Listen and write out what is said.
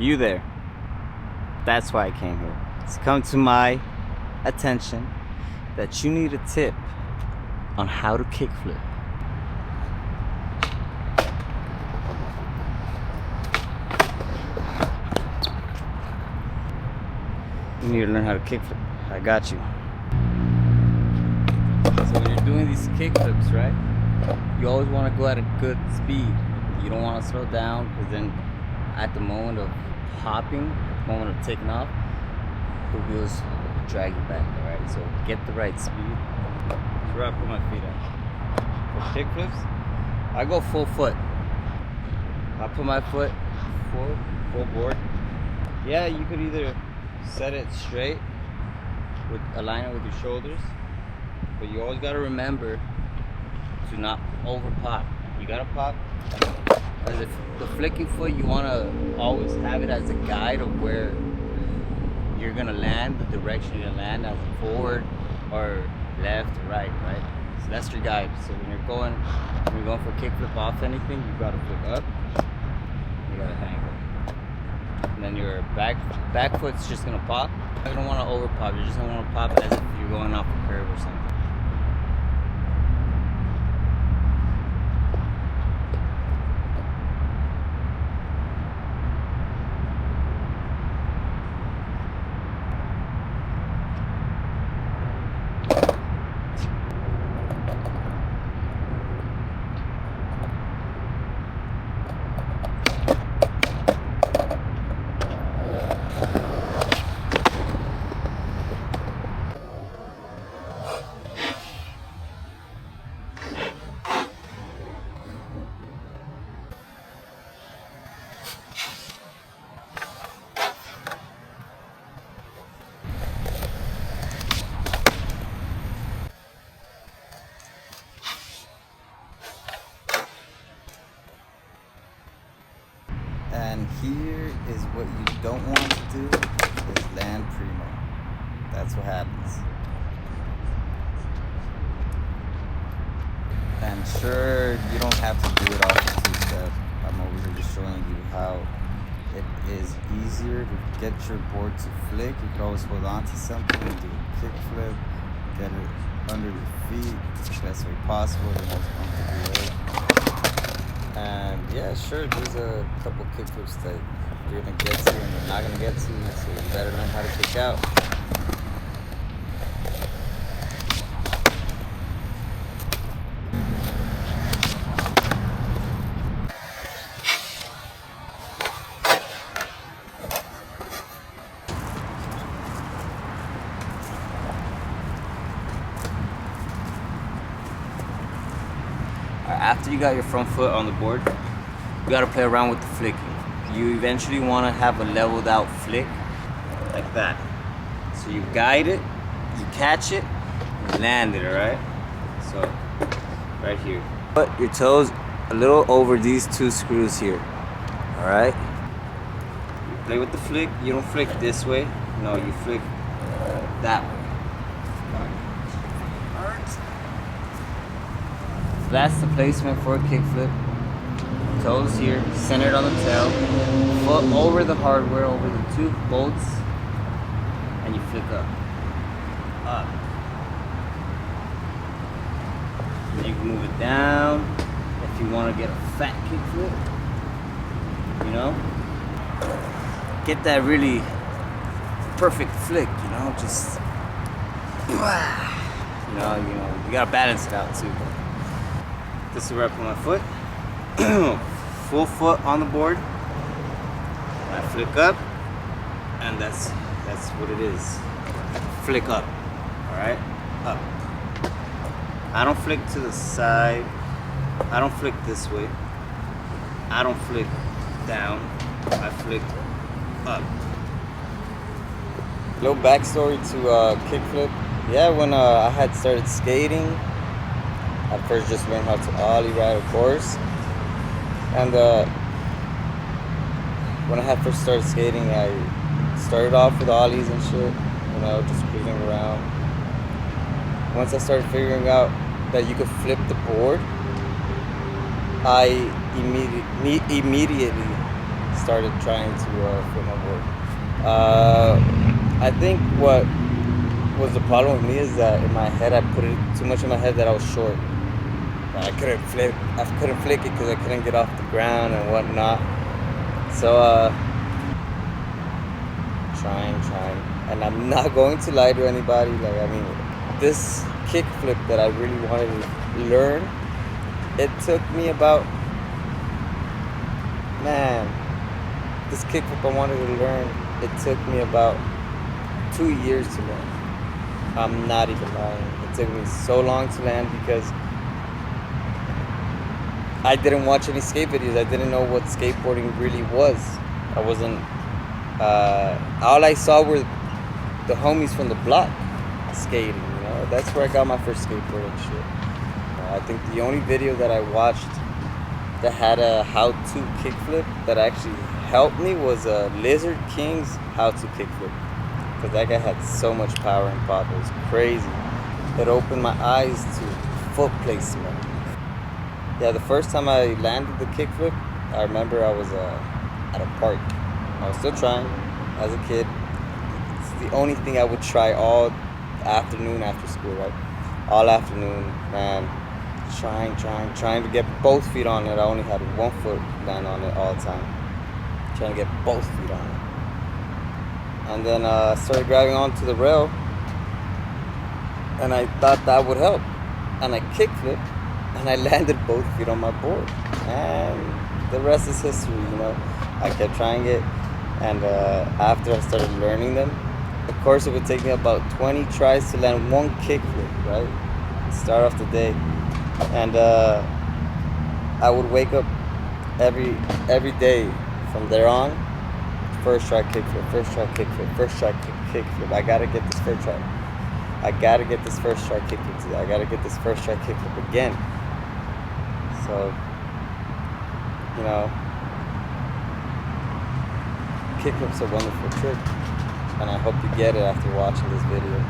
You there. That's why I came here. It's come to my attention that you need a tip on how to kickflip. You need to learn how to kickflip. I got you. So when you're doing these kickflips, right? You always want to go at a good speed. You don't want to slow down, because then at the moment of hopping, at the moment of taking off, the wheels drag you back, alright? So get the right speed. That's where I put my feet at. For kickflips, I go full foot. I put my foot full board. Yeah, you could either set it straight, align it with your shoulders, but you always gotta remember to not over pop. You gotta pop as if the flicking foot, you wanna always have it as a guide of where you're gonna land, the direction you're gonna land, as forward or left or right? So that's your guide. So when you're going for a kickflip off anything, you gotta flick up, you gotta hang it. And then your back foot's just gonna pop. You don't wanna over pop, you just don't wanna pop as if you're going off a curve or something. And here is what you don't want to do, is land primo. That's what happens. And sure, you don't have to do it off the two-step. I'm over here just showing you how it is easier to get your board to flick. You can always hold on to something and do a kickflip, get it under your feet, the best way possible, the most comfortable way. And yeah, sure, there's a couple kickflips that you're gonna get to and you're not gonna get to, so you better learn how to kick out. After you got your front foot on the board, you gotta play around with the flicking. You eventually wanna have a leveled out flick, like that. So you guide it, you catch it, and land it, alright? So, right here. Put your toes a little over these two screws here, alright? You play with the flick, you don't flick this way, no, you flick that way. That's the placement for a kickflip. Toes here, centered on the tail, foot over the hardware, over the two bolts, and you flick up. And you can move it down if you want to get a fat kickflip. You know, get that really perfect flick. You know, just you gotta balance it out too. This is where I put my foot. Full foot on the board. I flick up, and that's what it is. Flick up. Alright? Up. I don't flick to the side. I don't flick this way. I don't flick down. I flick up. Little backstory to kickflip. Yeah, when I had started skating, I first just learned how to ollie ride, of course. And when I had first started skating, I started off with ollies and shit, you know, just cruising around. Once I started figuring out that you could flip the board, I immediately started trying to flip my board. I think what was the problem with me is that in my head I put it too much in my head that I was short. I couldn't flick it because I couldn't get off the ground and whatnot. So trying, and I'm not going to lie to anybody. Like, I mean, this kickflip that I really wanted to learn, it took me about, man, this kickflip I wanted to learn, it took me about 2 years to learn. I'm not even lying. It took me so long to land because I didn't watch any skate videos. I didn't know what skateboarding really was. I wasn't, all I saw were the homies from the block skating, you know. That's where I got my first skateboard and shit. I think the only video that I watched that had a how-to kickflip that actually helped me was Lizard King's how-to kickflip. Because that guy had so much power and pop, it was crazy. It opened my eyes to foot placement. Yeah, the first time I landed the kickflip, I remember I was at a park. I was still trying as a kid. It's the only thing I would try all afternoon after school, right? All afternoon, man. Trying to get both feet on it. I only had one foot land on it all the time. Trying to get both feet on it. And then I started grabbing onto the rail, and I thought that would help. And I kickflipped, and I landed both feet on my board. And the rest is history, you know. I kept trying it, and after I started learning them, of course it would take me about 20 tries to land one kickflip, right? Start off the day. And I would wake up every day from there on. First try kickflip, first try kickflip, first try kickflip. I gotta get this first try. I gotta get this first try kickflip today. I gotta get this first try kickflip again. So, you know, kickflip's a wonderful trick, and I hope you get it after watching this video.